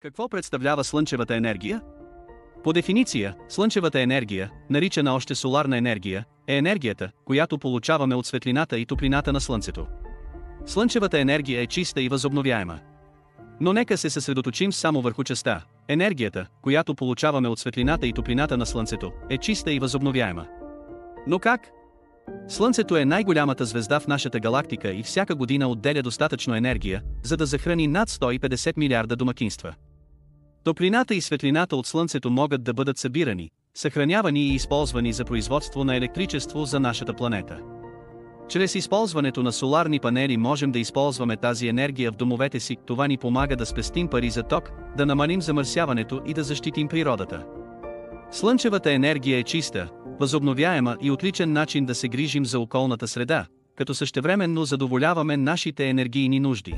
Какво представлява слънчевата енергия? По дефиниция, слънчевата енергия, наричана още соларна енергия, е енергията, която получаваме от светлината и топлината на Слънцето. Слънчевата енергия е чиста и възобновяема. Но нека се съсредоточим само върху частта. Енергията, която получаваме от светлината и топлината на Слънцето, е чиста и възобновяема. Но как? Слънцето е най-голямата звезда в нашата галактика и всяка година отделя достатъчно енергия, за да захрани над 150 милиарда домакинства. Топлината и светлината от Слънцето могат да бъдат събирани, съхранявани и използвани за производство на електричество за нашата планета. Чрез използването на соларни панели можем да използваме тази енергия в домовете си, това ни помага да спестим пари за ток, да намалим замърсяването и да защитим природата. Слънчевата енергия е чиста, възобновяема и отличен начин да се грижим за околната среда, като същевременно задоволяваме нашите енергийни нужди.